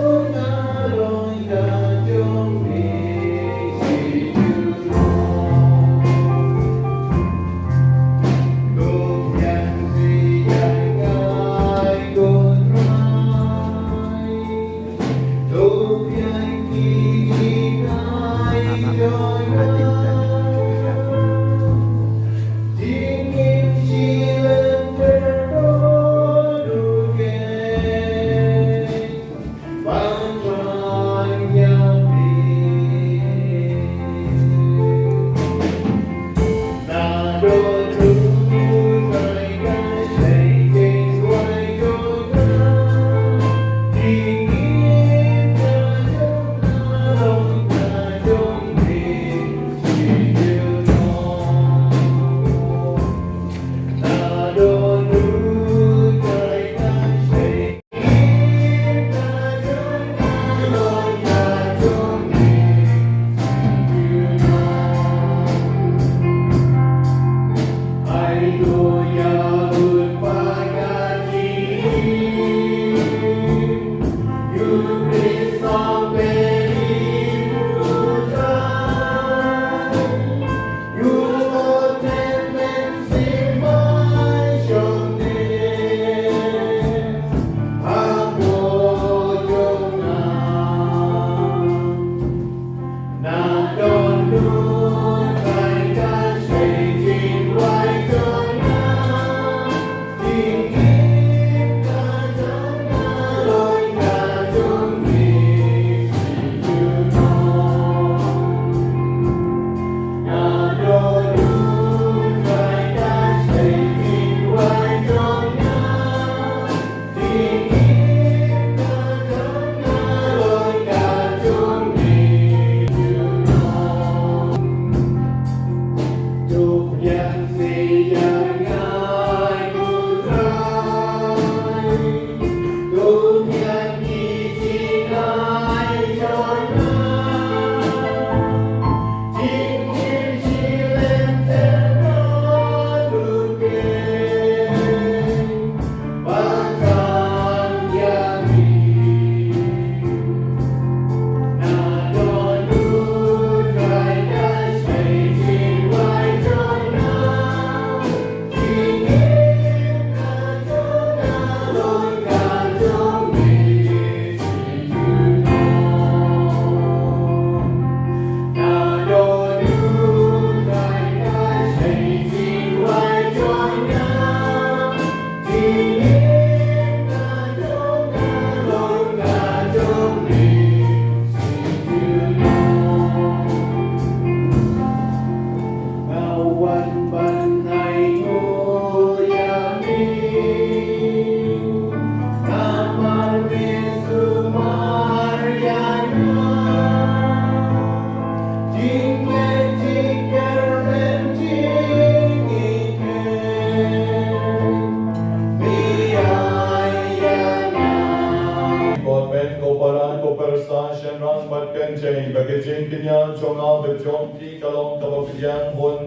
Jong Ki Kalong Kabapyang Hun,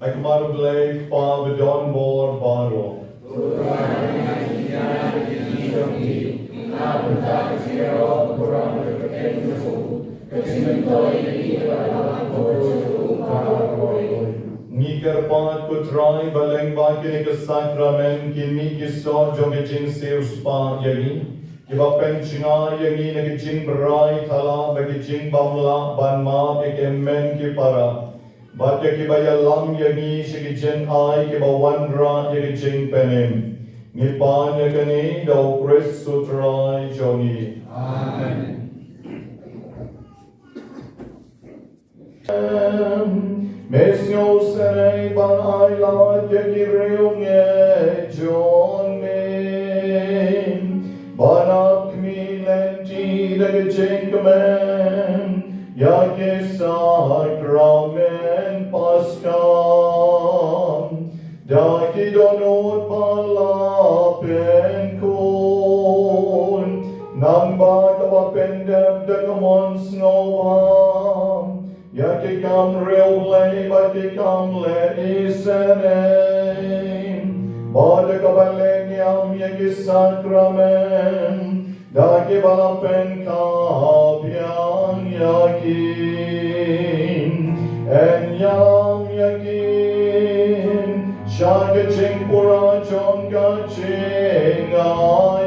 Akmaruble, Pa Vidon Bor Baro. Ngikar Pat Kutrai Baleng Bakini ke Sakramen Kimi Kiso Jongijing Seus Pa Yagi. Kiba Penchinga Yagi Nagijing Brai Thala Bagijing Bamla Banma Bikemen Kipara. Batya Kiba Yalam Yagi Shigijin Ai Kiba Wandra Yagijing Penim. Nipan Yagani Dau Chris Sutrai Jongi. Amen. Mesnyo Sere Ban Aila Yagireung John Min Banak Mi Lenti Dagajing Kamen Yakisa Kramen Paskam Daki Donot Bala Penkun Nang Baka Pendem Dakamon Snowam Yakikam Railway, Batikam Let Isenem, Badakabaleniam Yakisakramen, Dakibalapen Kapian Yakin, and Yam Yakin, Shakaching Purachon Kaching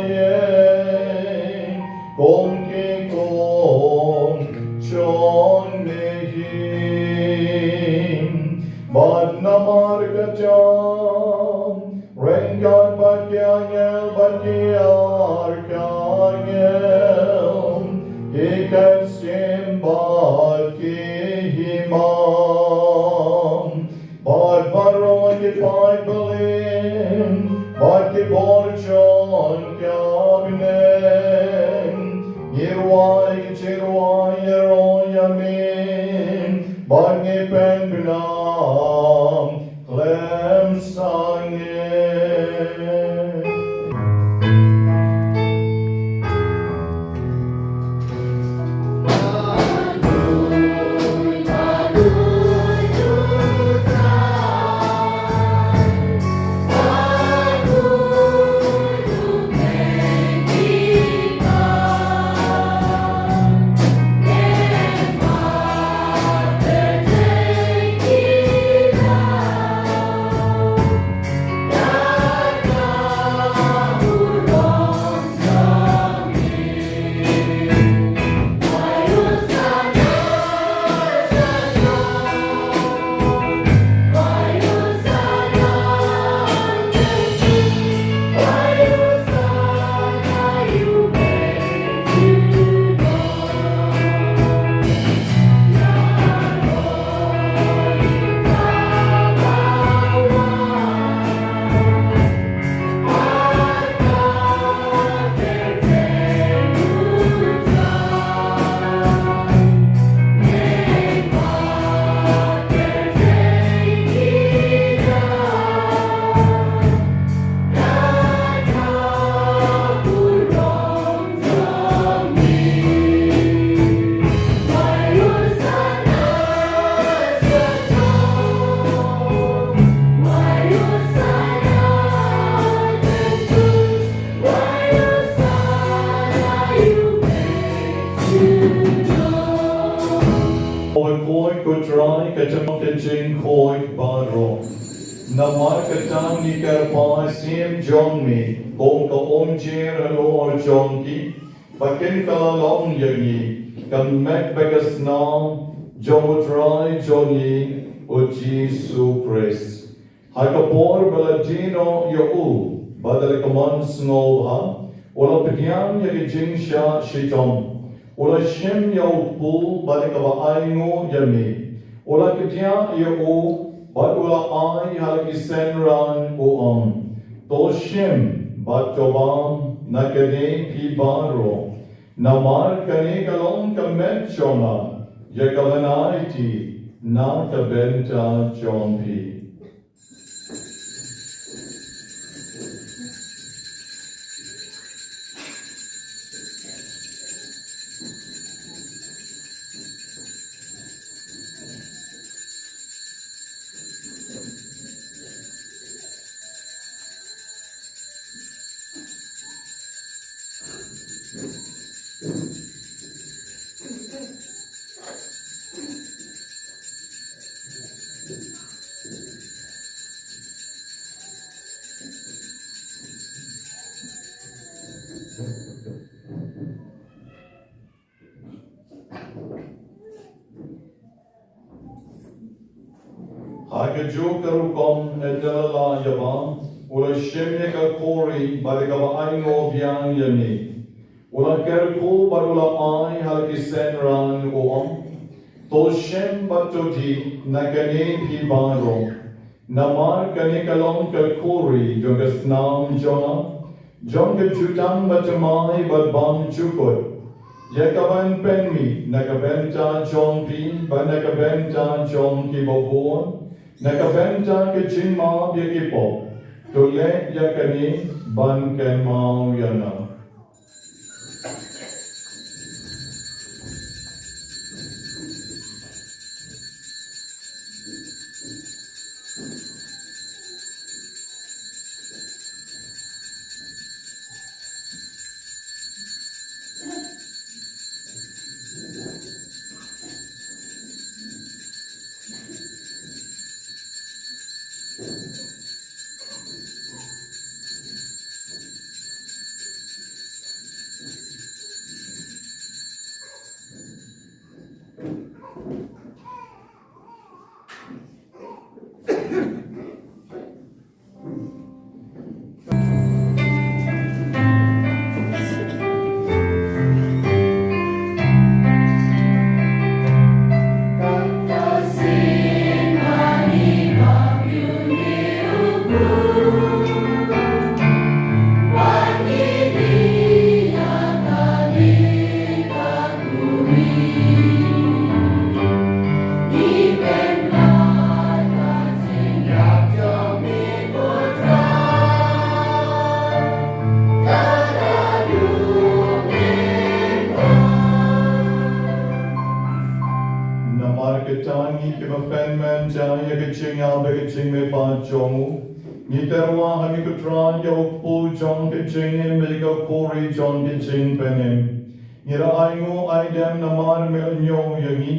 Ayen, Kong Kikong, Chon Bad namar kacam, rengkat bakyangel bakyar kanyel, ikat skim bad kihimam, bad baron kipay balim, bad kiborchon kabinen, yirway kichirway yeroyamin, bad ngipen binam, Clem Sangin. Kutrai Katamok Jing Koi Baro Namar Katang Nikar Pa Sim Jongmi Kong Ka Omjer Alor Jongki Bakin Kalalong Yagi Kamek Bagas Nam Jomutrai Jongi Uji Supres Hakapor Baladino Yau Badal Kaman Snowha Ola Pidyam Yagi Jing Sha Shitom Ola Shem Yau Pul Badikava Aingo Yami Ola Kitya Yau Bad Ola Ai Halaki Senran Oam To Shem Bad Tobam Nakade Pi Baro Namar Kane Kalong Kamet Chona Yakavanaiti Na Kabenta Jompi Hagajuk karukom edala yaba, ula shemne ka kori badagaba aingo biang yami. Ula kerku badula ai halkisen ran uom. Tol shem batoti nakane pi baro. Namar kanikalong ka kori jogasnam jona. Jonga jutang batamai badbang jukot. Yakaban penmi nakabenta jompi ba nakabenta jomki bobon. Nakabenta ke chinma biakipo. Tule yakani ban ken mau yana. Niterwa hami kutra ya ukpo jong kiching emega kori jong kiching penem. Nira aingo aidem namar me nyo yami.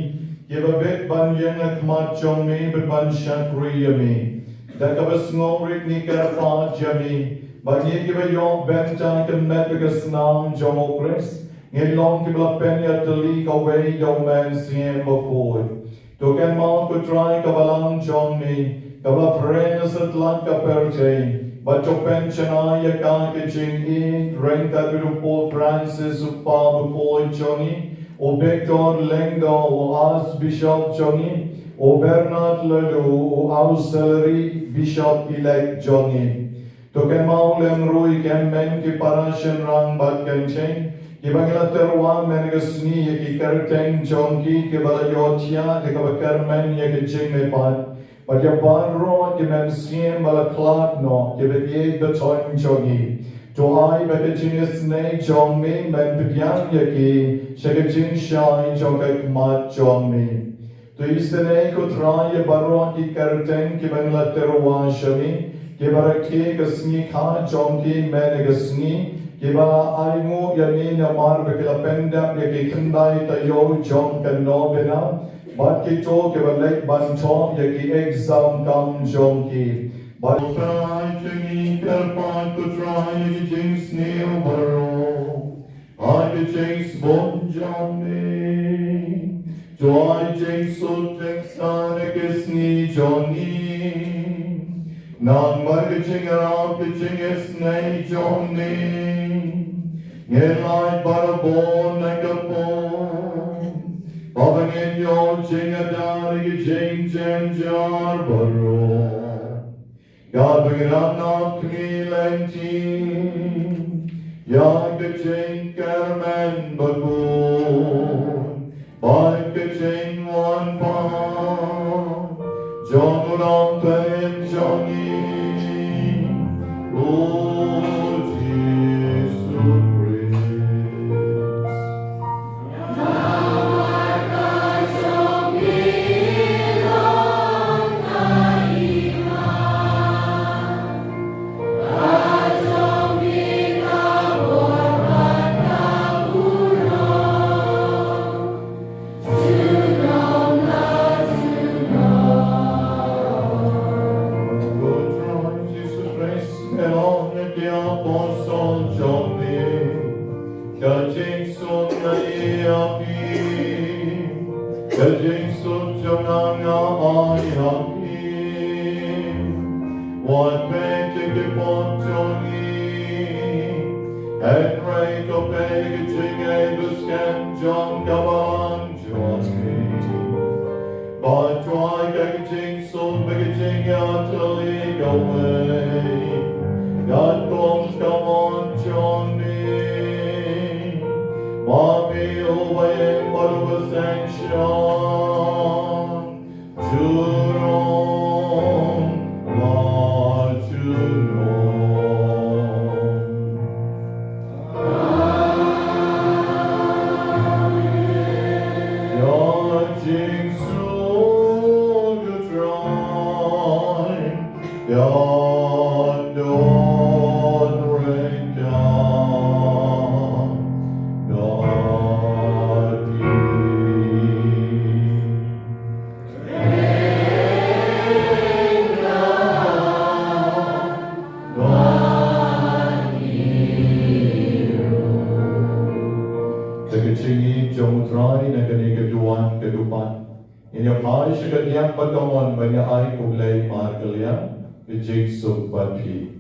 Yeba bet ban yang akmat jong me berban shakri yami. Dakabas ngorit ni karfa yami. Banyi kiba yong benta kemet begas nam jong okres. Ngilong kibla penya teli kaway yong man siem bakhuid. Token mau kutrai kabalang jong me. Kabla prena satlan kaperte, bacho penchana ya ka kiching in, renta biru Paul Francis upa Bakhuid chongi, o Victor Lengdo o As Bishop chongi, o Bernard Lelu o Auxiliary Bishop elect chongi. Token maulem rui kem men ki parashan rang bat kencheng, kibangila terwa menegasni ya ki kerteng chongi kibala yotia de kabakar men ya kiching me pat. But your barro que men siem bala clot no que be the toin jogi to I but the genius ne jong me men piang yaki shagajin shine jogak mat jong me to isene ko try barro ki karten ki bangla terwa shami ke baraki kasni kha jongi men gasni ke ba aingu yami na mar bekla penda yaki khandai ta yo jong kan no bena But ki to ke balai ban to ya ki exam kam jom ki. But try to me karpan to try to jinx neil baro. I ke jinx bon jom me. To I jinx so jinx na ke sni joni. Nang mar ke jing around ke jinx nei joni. Ngelai barabon na kapon. Babang in your ching a daddy, ching chen jar baro. God bring it up, not me lenti. Yag the ching carmen bagoon. Bike the ching one pound. John would on pen Johnny. Oh, Jesus. Kajing sut jonang na ay hapi What magic upon Johnny, and right of packaging a buscan John Caban Johnny. But try packaging so packaging utterly away. God comes, come on, Johnny. Mommy, over him, but over sanction. Juron, Lord, Juron. Your jinx so good try. Your don't break down. Not Kecini jom try na kani keduan kedupan. Ini apa sih kalian pertemuan banyak ai kulai mar kalian kecik subati.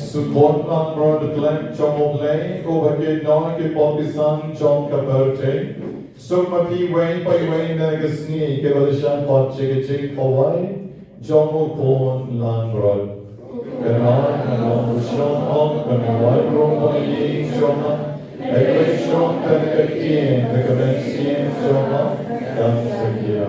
Support lang brother Glenn trong lay over here nói cái partisan trong cả bờ thế sum mà đi way by way na cái sni cái bờ shan pot cheke cheke forward trong một con lang brother cái nói là nó trong ông cái nói rong mà đi trong ai cái trong cái kia cái bên kia trong đam se kia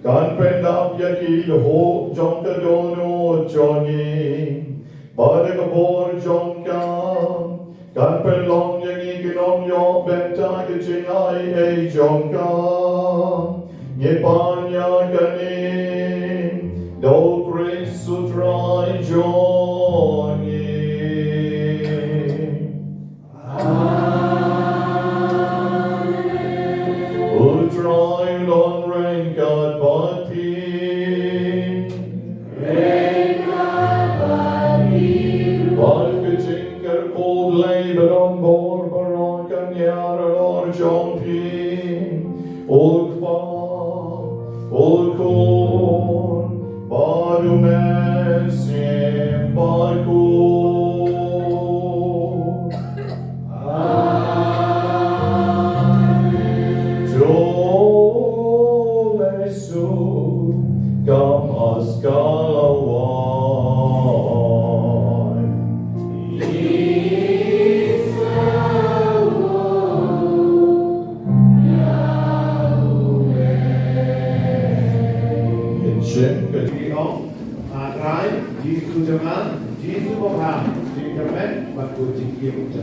Kan pendam yaki ho jong ka dono jongi Bada ka bor jong ka Kan pelong yaki kinom yo benta ka chingai e jong ka Nye panya kanin Do grace Volkon, Badumesim, Barkon. Jolesu, Gamas Galawan. Vì ông trái Giêsu cho má Giêsu có hàng thì cho mẹ và của chính kiếm cho